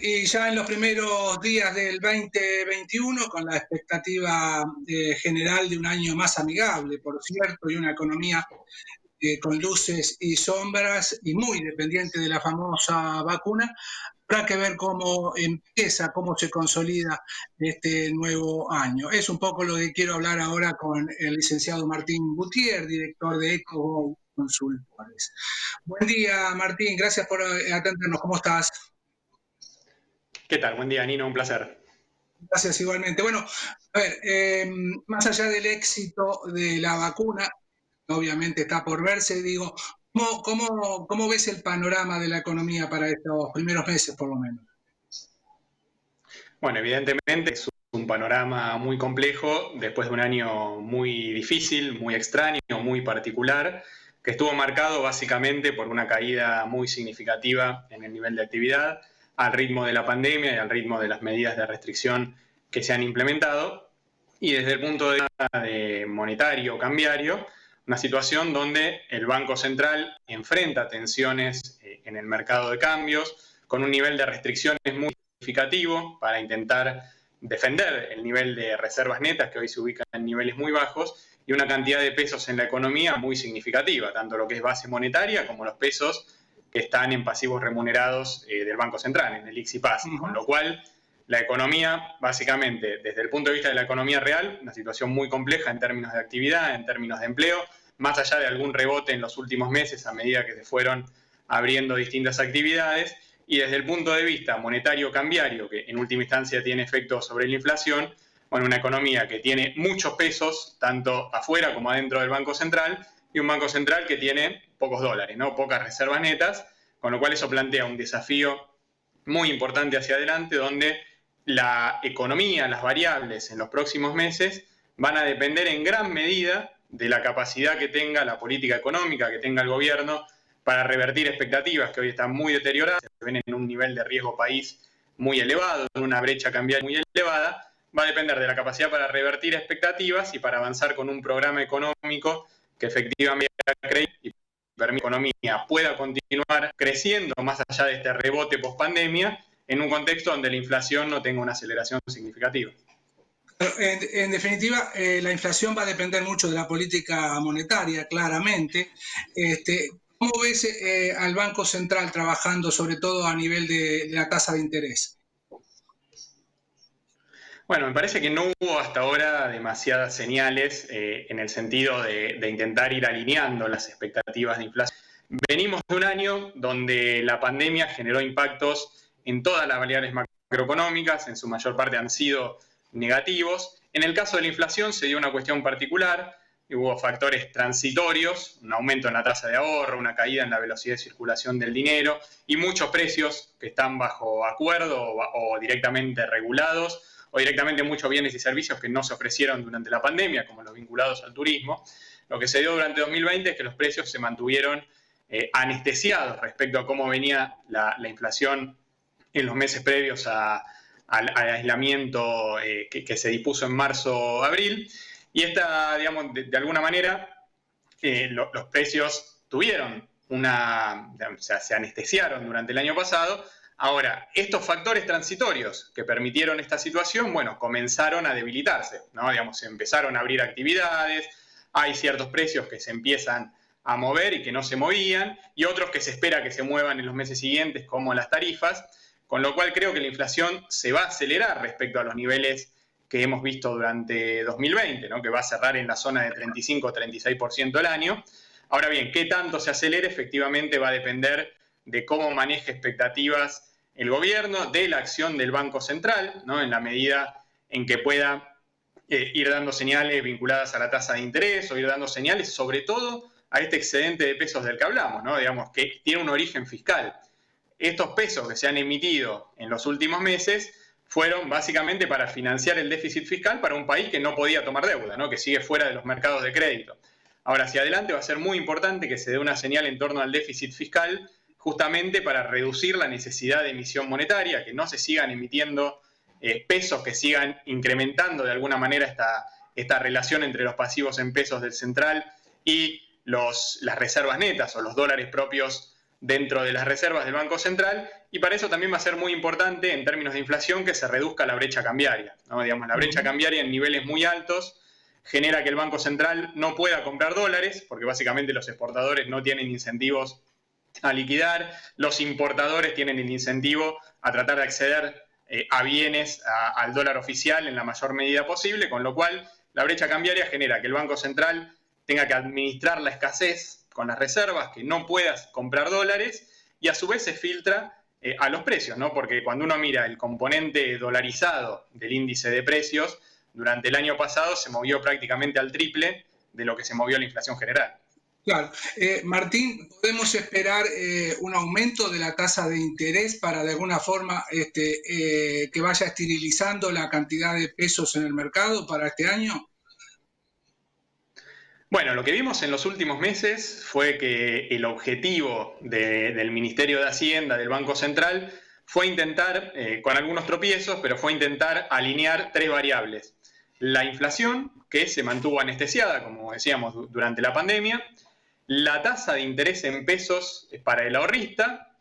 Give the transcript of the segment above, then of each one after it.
Y ya en los primeros días del 2021, con la expectativa general de un año más amigable, por cierto, y una economía con luces y sombras y muy dependiente de la famosa vacuna, habrá que ver cómo empieza, cómo se consolida este nuevo año. Es un poco lo que quiero hablar ahora con el licenciado Martín Gutiérrez, director de Eco Consultores. Buen día, Martín, gracias por atendernos. ¿Cómo estás? ¿Qué tal? Buen día, Nino, un placer. Gracias igualmente. Bueno, a ver, más allá del éxito de la vacuna, obviamente está por verse, digo, ¿cómo ves el panorama de la economía para estos primeros meses, por lo menos? Bueno, evidentemente es un panorama muy complejo después de un año muy difícil, muy extraño, muy particular, que estuvo marcado básicamente por una caída muy significativa en el nivel de actividad, al ritmo de la pandemia y al ritmo de las medidas de restricción que se han implementado. Y desde el punto de vista monetario, cambiario, una situación donde el Banco Central enfrenta tensiones en el mercado de cambios, con un nivel de restricciones muy significativo para intentar defender el nivel de reservas netas, que hoy se ubican en niveles muy bajos, y una cantidad de pesos en la economía muy significativa, tanto lo que es base monetaria como los pesos que están en pasivos remunerados del Banco Central, en el ICSI-PASI, con lo cual la economía, básicamente, desde el punto de vista de la economía real, una situación muy compleja en términos de actividad, en términos de empleo, más allá de algún rebote en los últimos meses a medida que se fueron abriendo distintas actividades, y desde el punto de vista monetario cambiario, que en última instancia tiene efectos sobre la inflación, bueno, una economía que tiene muchos pesos, tanto afuera como adentro del Banco Central, y un Banco Central que tiene pocos dólares, ¿no? Pocas reservas netas, con lo cual eso plantea un desafío muy importante hacia adelante, donde la economía, las variables en los próximos meses van a depender en gran medida de la capacidad que tenga la política económica, que tenga el gobierno para revertir expectativas que hoy están muy deterioradas, se ven en un nivel de riesgo país muy elevado, en una brecha cambiaria muy elevada, va a depender de la capacidad para revertir expectativas y para avanzar con un programa económico que efectivamente permita que la economía pueda continuar creciendo más allá de este rebote post-pandemia, en un contexto donde la inflación no tenga una aceleración significativa. En definitiva, la inflación va a depender mucho de la política monetaria, claramente. ¿Cómo ves al Banco Central trabajando, sobre todo a nivel de la tasa de interés? Bueno, me parece que no hubo hasta ahora demasiadas señales en el sentido de intentar ir alineando las expectativas de inflación. Venimos de un año donde la pandemia generó impactos en todas las variables macroeconómicas, en su mayor parte han sido negativos. En el caso de la inflación se dio una cuestión particular, hubo factores transitorios, un aumento en la tasa de ahorro, una caída en la velocidad de circulación del dinero y muchos precios que están bajo acuerdo o directamente regulados, o directamente muchos bienes y servicios que no se ofrecieron durante la pandemia, como los vinculados al turismo. Lo que se dio durante 2020 es que los precios se mantuvieron anestesiados respecto a cómo venía la inflación en los meses previos al aislamiento que se dispuso en marzo-abril. Y digamos, de alguna manera, los precios tuvieron se anestesiaron durante el año pasado. Ahora, estos factores transitorios que permitieron esta situación, bueno, comenzaron a debilitarse, ¿no? Digamos, se empezaron a abrir actividades, hay ciertos precios que se empiezan a mover y que no se movían, y otros que se espera que se muevan en los meses siguientes, como las tarifas, con lo cual creo que la inflación se va a acelerar respecto a los niveles que hemos visto durante 2020, ¿no? Que va a cerrar en la zona de 35-36% el año. Ahora bien, qué tanto se acelere efectivamente va a depender de cómo maneje expectativas el gobierno, de la acción del Banco Central, ¿no? En la medida en que pueda ir dando señales vinculadas a la tasa de interés o ir dando señales sobre todo a este excedente de pesos del que hablamos, ¿no? Digamos que tiene un origen fiscal. Estos pesos que se han emitido en los últimos meses fueron básicamente para financiar el déficit fiscal para un país que no podía tomar deuda, ¿no? Que sigue fuera de los mercados de crédito. Ahora, hacia adelante va a ser muy importante que se dé una señal en torno al déficit fiscal, justamente para reducir la necesidad de emisión monetaria, que no se sigan emitiendo pesos, que sigan incrementando de alguna manera esta relación entre los pasivos en pesos del central y las reservas netas o los dólares propios dentro de las reservas del Banco Central, y para eso también va a ser muy importante en términos de inflación que se reduzca la brecha cambiaria, ¿no? Digamos, la brecha cambiaria en niveles muy altos genera que el Banco Central no pueda comprar dólares, porque básicamente los exportadores no tienen incentivos a liquidar, los importadores tienen el incentivo a tratar de acceder a bienes al dólar oficial en la mayor medida posible, con lo cual la brecha cambiaria genera que el Banco Central tenga que administrar la escasez con las reservas, que no puedas comprar dólares, y a su vez se filtra a los precios, ¿no? Porque cuando uno mira el componente dolarizado del índice de precios, durante el año pasado se movió prácticamente al triple de lo que se movió la inflación general. Claro. Martín, ¿podemos esperar un aumento de la tasa de interés para de alguna forma que vaya esterilizando la cantidad de pesos en el mercado para este año? Bueno, lo que vimos en los últimos meses fue que el objetivo del Ministerio de Hacienda, del Banco Central, fue intentar, con algunos tropiezos, pero fue intentar alinear tres variables. La inflación, que se mantuvo anestesiada, como decíamos, durante la pandemia, la tasa de interés en pesos para el ahorrista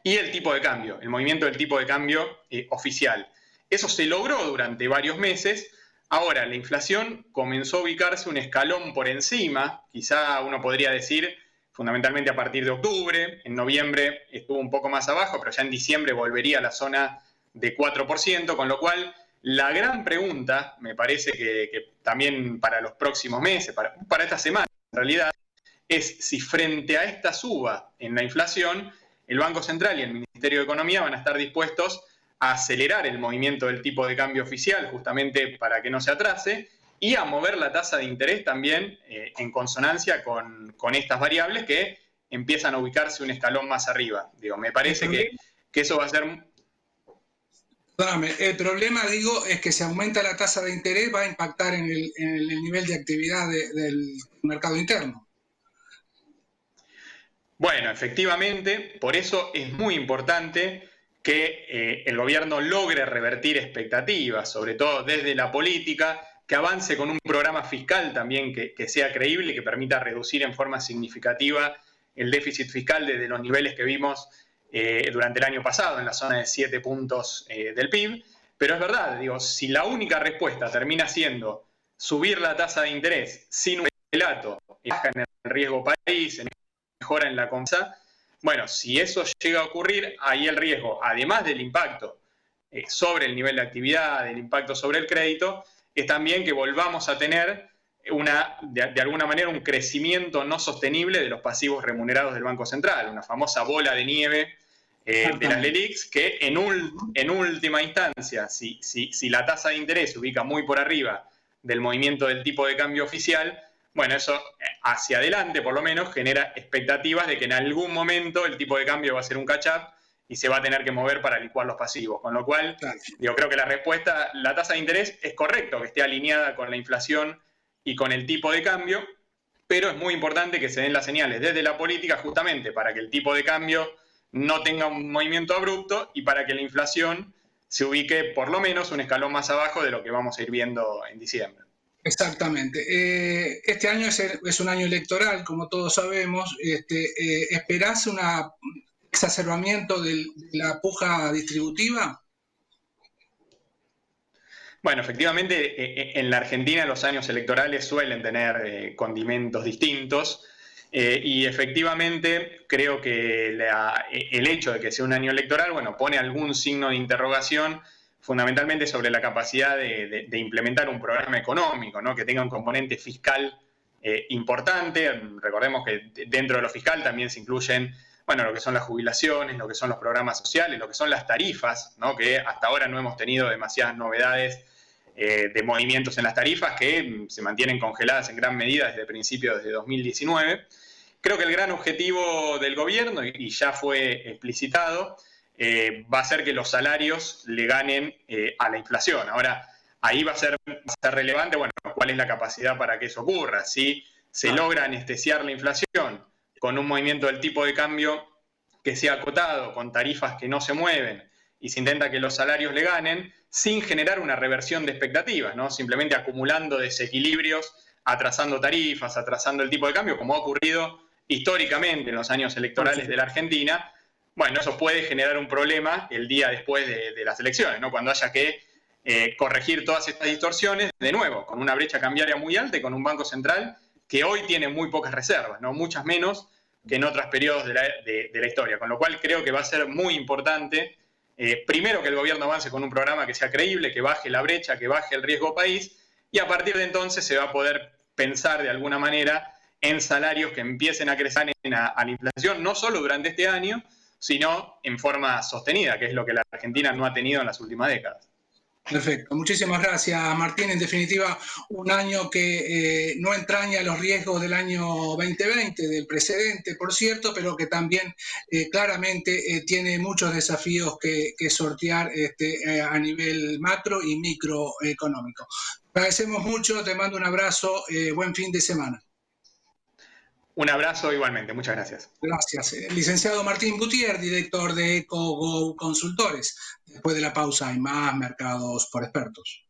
y el tipo de cambio, el movimiento del tipo de cambio oficial. Eso se logró durante varios meses. Ahora, la inflación comenzó a ubicarse un escalón por encima, quizá uno podría decir fundamentalmente a partir de octubre, en noviembre estuvo un poco más abajo, pero ya en diciembre volvería a la zona de 4%, con lo cual la gran pregunta, me parece que también para los próximos meses, para esta semana en realidad, es si frente a esta suba en la inflación, el Banco Central y el Ministerio de Economía van a estar dispuestos a acelerar el movimiento del tipo de cambio oficial, justamente para que no se atrase, y a mover la tasa de interés también en consonancia con estas variables que empiezan a ubicarse un escalón más arriba. Digo, me parece que eso va a ser... Perdóname, el problema, digo, es que si aumenta la tasa de interés va a impactar en el nivel de actividad del mercado interno. Bueno, efectivamente, por eso es muy importante que el gobierno logre revertir expectativas, sobre todo desde la política, que avance con un programa fiscal también que sea creíble y que permita reducir en forma significativa el déficit fiscal desde los niveles que vimos durante el año pasado, en la zona de 7 puntos del PIB. Pero es verdad, digo, si la única respuesta termina siendo subir la tasa de interés sin un relato, baja en el riesgo país, mejora en la confianza, bueno, si eso llega a ocurrir, ahí el riesgo, además del impacto sobre el nivel de actividad, del impacto sobre el crédito, es también que volvamos a tener de alguna manera un crecimiento no sostenible de los pasivos remunerados del Banco Central, una famosa bola de nieve de las LELIQs, que en última instancia, si la tasa de interés se ubica muy por arriba del movimiento del tipo de cambio oficial, bueno, eso hacia adelante por lo menos genera expectativas de que en algún momento el tipo de cambio va a ser un catch-up y se va a tener que mover para licuar los pasivos. Con lo cual, yo creo que la respuesta, la tasa de interés es correcto que esté alineada con la inflación y con el tipo de cambio, pero es muy importante que se den las señales desde la política justamente para que el tipo de cambio no tenga un movimiento abrupto y para que la inflación se ubique por lo menos un escalón más abajo de lo que vamos a ir viendo en diciembre. Exactamente. Este año es un año electoral, como todos sabemos. ¿Esperás un exacerbamiento de la puja distributiva? Bueno, efectivamente, en la Argentina los años electorales suelen tener condimentos distintos y efectivamente creo que el hecho de que sea un año electoral, bueno, pone algún signo de interrogación fundamentalmente sobre la capacidad de implementar un programa económico, ¿no? Que tenga un componente fiscal importante. Recordemos que dentro de lo fiscal también se incluyen, bueno, lo que son las jubilaciones, lo que son los programas sociales, lo que son las tarifas, ¿no? Que hasta ahora no hemos tenido demasiadas novedades de movimientos en las tarifas que se mantienen congeladas en gran medida desde principios de 2019. Creo que el gran objetivo del gobierno, y ya fue explicitado, va a ser que los salarios le ganen a la inflación. Ahora, ahí va a ser relevante, bueno, cuál es la capacidad para que eso ocurra. Si se logra anestesiar la inflación con un movimiento del tipo de cambio que sea acotado, con tarifas que no se mueven, y se intenta que los salarios le ganen, sin generar una reversión de expectativas, ¿no? Simplemente acumulando desequilibrios, atrasando tarifas, atrasando el tipo de cambio, como ha ocurrido históricamente en los años electorales de la Argentina, bueno, eso puede generar un problema el día después de las elecciones, ¿no? Cuando haya que corregir todas estas distorsiones, de nuevo, con una brecha cambiaria muy alta y con un Banco Central que hoy tiene muy pocas reservas, ¿no? Muchas menos que en otros periodos de la historia, con lo cual creo que va a ser muy importante, primero que el gobierno avance con un programa que sea creíble, que baje la brecha, que baje el riesgo país, y a partir de entonces se va a poder pensar de alguna manera en salarios que empiecen a crecer a la inflación, no solo durante este año, sino en forma sostenida, que es lo que la Argentina no ha tenido en las últimas décadas. Perfecto, muchísimas gracias, Martín. En definitiva, un año que no entraña los riesgos del año 2020, del precedente, por cierto, pero que también claramente tiene muchos desafíos que sortear a nivel macro y microeconómico. Agradecemos mucho, te mando un abrazo, buen fin de semana. Un abrazo igualmente, muchas gracias. Gracias. Licenciado Martín Gutiérrez, director de EcoGo Consultores. Después de la pausa hay más mercados por expertos.